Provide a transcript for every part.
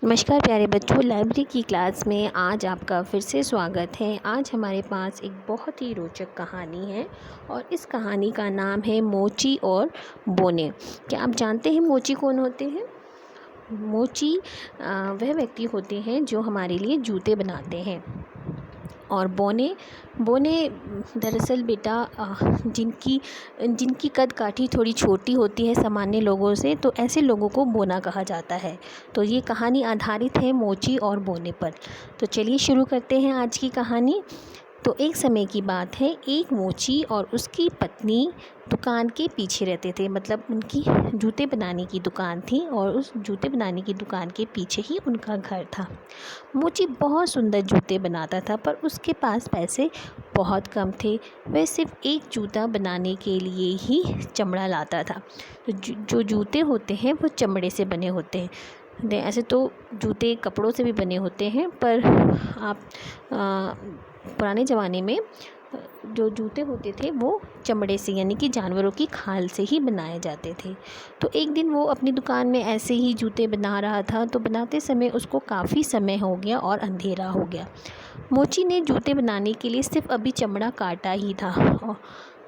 नमस्कार प्यारे बच्चों, लाइब्रेरी की क्लास में आज आपका फिर से स्वागत है। आज हमारे पास एक बहुत ही रोचक कहानी है और इस कहानी का नाम है मोची और बोने। क्या आप जानते हैं मोची कौन होते हैं? मोची वह व्यक्ति होते हैं जो हमारे लिए जूते बनाते हैं और बोने बोने दरअसल बेटा जिनकी जिनकी कद काठी थोड़ी छोटी होती है सामान्य लोगों से, तो ऐसे लोगों को बोना कहा जाता है। तो ये कहानी आधारित है मोची और बोने पर। तो चलिए शुरू करते हैं आज की कहानी। तो एक समय की बात है, एक मोची और उसकी पत्नी दुकान के पीछे रहते थे। मतलब उनकी जूते बनाने की दुकान थी और उस जूते बनाने की दुकान के पीछे ही उनका घर था। मोची बहुत सुंदर जूते बनाता था, पर उसके पास पैसे बहुत कम थे। वह सिर्फ एक जूता बनाने के लिए ही चमड़ा लाता था। तो जो जूते होते हैं वो चमड़े से बने होते हैं। ऐसे तो जूते कपड़ों से भी बने होते हैं, पर आप पुराने ज़माने में जो जूते होते थे वो चमड़े से, यानी कि जानवरों की खाल से ही बनाए जाते थे। तो एक दिन वो अपनी दुकान में ऐसे ही जूते बना रहा था, तो बनाते समय उसको काफ़ी समय हो गया और अंधेरा हो गया। मोची ने जूते बनाने के लिए सिर्फ अभी चमड़ा काटा ही था,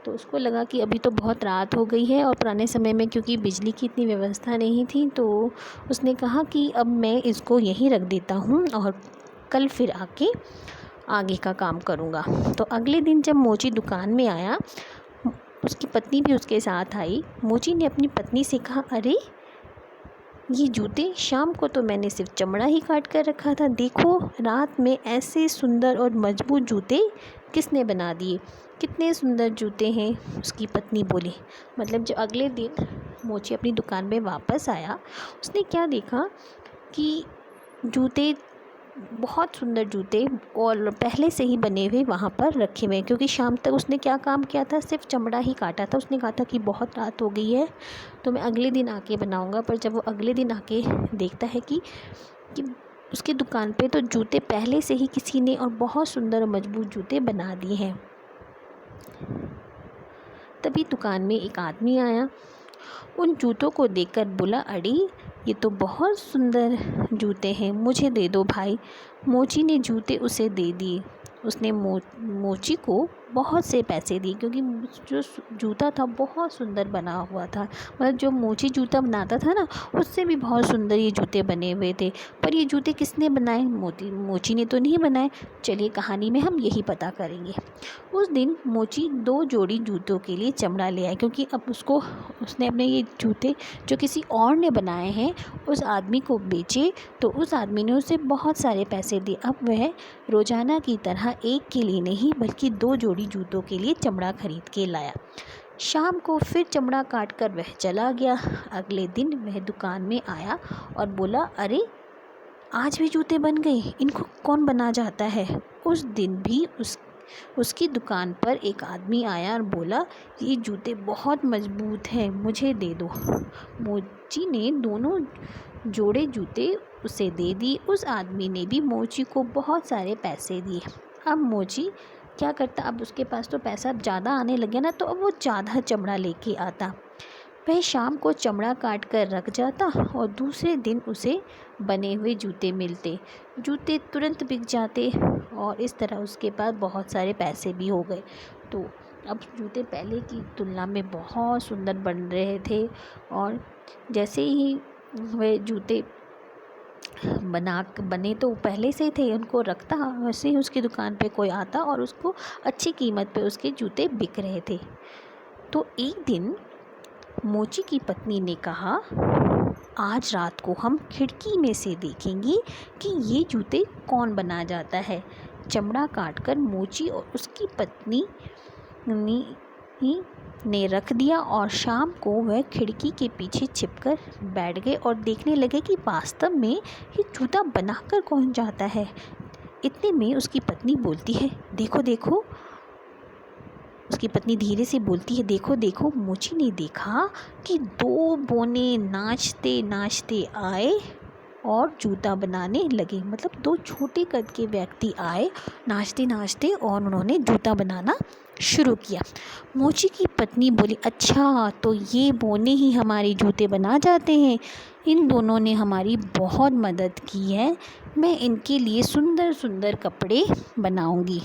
तो उसको लगा कि अभी तो बहुत रात हो गई है और पुराने समय में क्योंकि बिजली की इतनी व्यवस्था नहीं थी, तो उसने कहा कि अब मैं इसको यहीं रख देता हूँ और कल फिर आके आगे का काम करूँगा। तो अगले दिन जब मोची दुकान में आया, उसकी पत्नी भी उसके साथ आई। मोची ने अपनी पत्नी से कहा, अरे ये जूते शाम को तो मैंने सिर्फ चमड़ा ही काट कर रखा था, देखो रात में ऐसे सुंदर और मजबूत जूते किसने बना दिए, कितने सुंदर जूते हैं। उसकी पत्नी बोली। मतलब जब अगले दिन मोची अपनी दुकान में वापस आया, उसने क्या देखा कि जूते, बहुत सुंदर जूते और पहले से ही बने हुए वहाँ पर रखे हुए, क्योंकि शाम तक उसने क्या काम किया था, सिर्फ चमड़ा ही काटा था। उसने कहा था कि बहुत रात हो गई है तो मैं अगले दिन आके बनाऊँगा। पर जब वो अगले दिन आके देखता है कि उसकी दुकान पे तो जूते पहले से ही किसी ने और बहुत सुंदर और मजबूत जूते बना दिए हैं। तभी दुकान में एक आदमी आया, उन जूतों को देखकर बोला, अरे ये तो बहुत सुंदर जूते हैं, मुझे दे दो भाई। मोची ने जूते उसे दे दिए। उसने मोची को बहुत से पैसे दिए, क्योंकि जो जूता था बहुत सुंदर बना हुआ था। मतलब जो मोची जूता बनाता था ना, उससे भी बहुत सुंदर ये जूते बने हुए थे। पर ये जूते किसने बनाए? मोची ने तो नहीं बनाए। चलिए कहानी में हम यही पता करेंगे। उस दिन मोची 2 जोड़ी जूतों के लिए चमड़ा ले आया, क्योंकि अब उसने अपने ये जूते जो किसी और ने बनाए हैं उस आदमी को बेचे, तो उस आदमी ने उसे बहुत सारे पैसे दिए। अब वह रोज़ाना की तरह एक के लिए नहीं बल्कि 2 जोड़ी जूतों के लिए चमड़ा खरीद के लाया। शाम को फिर चमड़ा काट कर वह चला गया। अगले दिन वह दुकान में आया और बोला, अरे आज भी जूते बन गए, इनको कौन बना जाता है? उस दिन भी उसकी दुकान पर एक आदमी आया और बोला, ये जूते बहुत मजबूत हैं, मुझे दे दो। मोची ने दोनों जोड़े जूते उसे दे दिए। उस आदमी ने भी मोची को बहुत सारे पैसे दिए। अब मोची क्या करता, अब उसके पास तो पैसा ज़्यादा आने लग गया ना, तो अब वो ज़्यादा चमड़ा लेके आता। वह शाम को चमड़ा काट कर रख जाता और दूसरे दिन उसे बने हुए जूते मिलते। जूते तुरंत बिक जाते और इस तरह उसके पास बहुत सारे पैसे भी हो गए। तो अब जूते पहले की तुलना में बहुत सुंदर बन रहे थे और जैसे ही वह जूते बने तो पहले से थे, उनको रखता, वैसे ही उसकी दुकान पे कोई आता और उसको अच्छी कीमत पे उसके जूते बिक रहे थे। तो एक दिन मोची की पत्नी ने कहा, आज रात को हम खिड़की में से देखेंगे कि ये जूते कौन बना जाता है। चमड़ा काटकर मोची और उसकी पत्नी ने रख दिया और शाम को वह खिड़की के पीछे छिपकर बैठ गए और देखने लगे कि वास्तव में ये जूता बनाकर कौन जाता है। इतने में उसकी पत्नी बोलती है, देखो देखो। उसकी पत्नी धीरे से बोलती है, देखो देखो। मोची ने देखा कि 2 बोने नाचते नाचते आए और जूता बनाने लगे। मतलब 2 छोटे कद के व्यक्ति आए नाचते नाचते और उन्होंने जूता बनाना शुरू किया। मोची की पत्नी बोली, अच्छा तो ये बोने ही हमारे जूते बना जाते हैं। इन दोनों ने हमारी बहुत मदद की है। मैं इनके लिए सुंदर सुंदर कपड़े बनाऊंगी।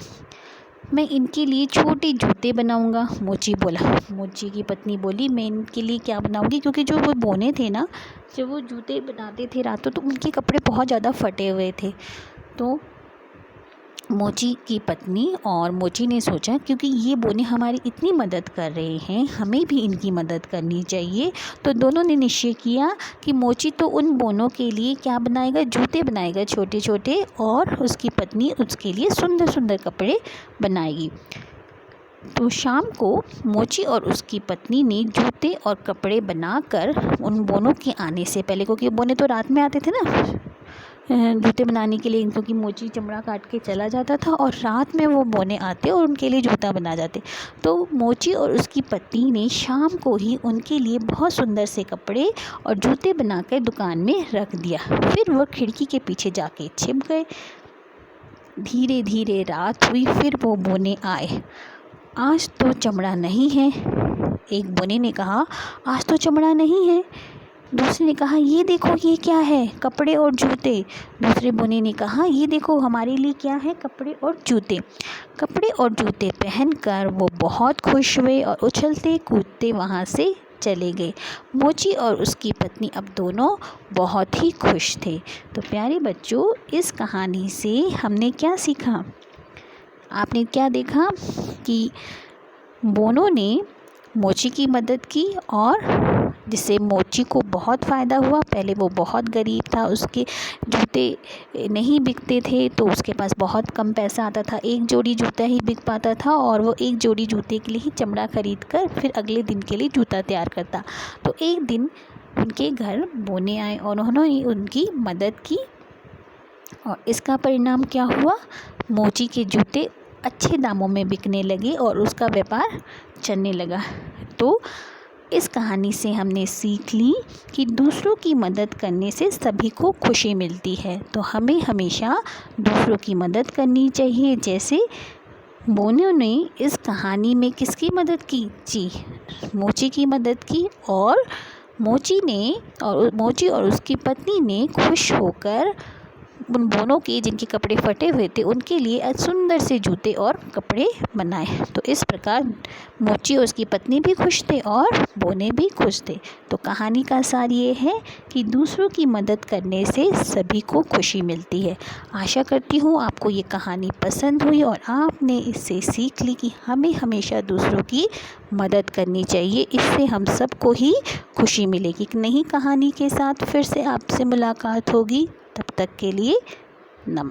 मैं इनके लिए छोटे जूते बनाऊंगा। मोची बोला। मोची की पत्नी बोली, मैं इनके लिए क्या बनाऊंगी, क्योंकि जो वो बोने थे ना, जब वो जूते बनाते थे रातों, तो उनके कपड़े बहुत ज़्यादा फटे हुए थे। तो मोची की पत्नी और मोची ने सोचा, क्योंकि ये बोने हमारी इतनी मदद कर रहे हैं, हमें भी इनकी मदद करनी चाहिए। तो दोनों ने निश्चय किया कि मोची तो उन बोनों के लिए क्या बनाएगा, जूते बनाएगा छोटे छोटे, और उसकी पत्नी उसके लिए सुंदर सुंदर कपड़े बनाएगी। तो शाम को मोची और उसकी पत्नी ने जूते और कपड़े बनाकर उन बोनों के आने से पहले, क्योंकि बोने तो रात में आते थे ना जूते बनाने के लिए, क्योंकि मोची चमड़ा काट के चला जाता था और रात में वो बोने आते और उनके लिए जूता बना जाते। तो मोची और उसकी पत्नी ने शाम को ही उनके लिए बहुत सुंदर से कपड़े और जूते बनाकर दुकान में रख दिया। फिर वो खिड़की के पीछे जाके छिप गए। धीरे धीरे रात हुई, फिर वो बोने आए। आज तो चमड़ा नहीं है। एक बोने ने कहा, आज तो चमड़ा नहीं है। दूसरे ने कहा, ये देखो ये क्या है, कपड़े और जूते। दूसरे बोने ने कहा, ये देखो हमारे लिए क्या है, कपड़े और जूते। कपड़े और जूते पहनकर वो बहुत खुश हुए और उछलते कूदते वहाँ से चले गए। मोची और उसकी पत्नी अब दोनों बहुत ही खुश थे। तो प्यारे बच्चों, इस कहानी से हमने क्या सीखा? आपने क्या देखा कि बोनों ने मोची की मदद की और जिससे मोची को बहुत फ़ायदा हुआ। पहले वो बहुत गरीब था, उसके जूते नहीं बिकते थे, तो उसके पास बहुत कम पैसा आता था, एक जोड़ी जूता ही बिक पाता था, और वो एक जोड़ी जूते के लिए ही चमड़ा खरीद कर फिर अगले दिन के लिए जूता तैयार करता। तो एक दिन उनके घर बोने आए और उन्होंने उनकी मदद की, और इसका परिणाम क्या हुआ? मोची के जूते अच्छे दामों में बिकने लगे और उसका व्यापार चलने लगा। तो इस कहानी से हमने सीख ली कि दूसरों की मदद करने से सभी को खुशी मिलती है। तो हमें हमेशा दूसरों की मदद करनी चाहिए। जैसे बोनों ने इस कहानी में किसकी मदद की? जी, मोची की मदद की, और मोची और उसकी पत्नी ने खुश होकर उन बोनों के जिनके कपड़े फटे हुए थे उनके लिए सुंदर से जूते और कपड़े बनाए। तो इस प्रकार मोची और उसकी पत्नी भी खुश थे और बोने भी खुश थे। तो कहानी का सार ये है कि दूसरों की मदद करने से सभी को खुशी मिलती है। आशा करती हूँ आपको ये कहानी पसंद हुई और आपने इससे सीख ली कि हमें हमेशा दूसरों की मदद करनी चाहिए। इससे हम सबको ही खुशी मिलेगी। एक नई कहानी के साथ फिर से आपसे मुलाकात होगी। तब तक के लिए नमस्कार।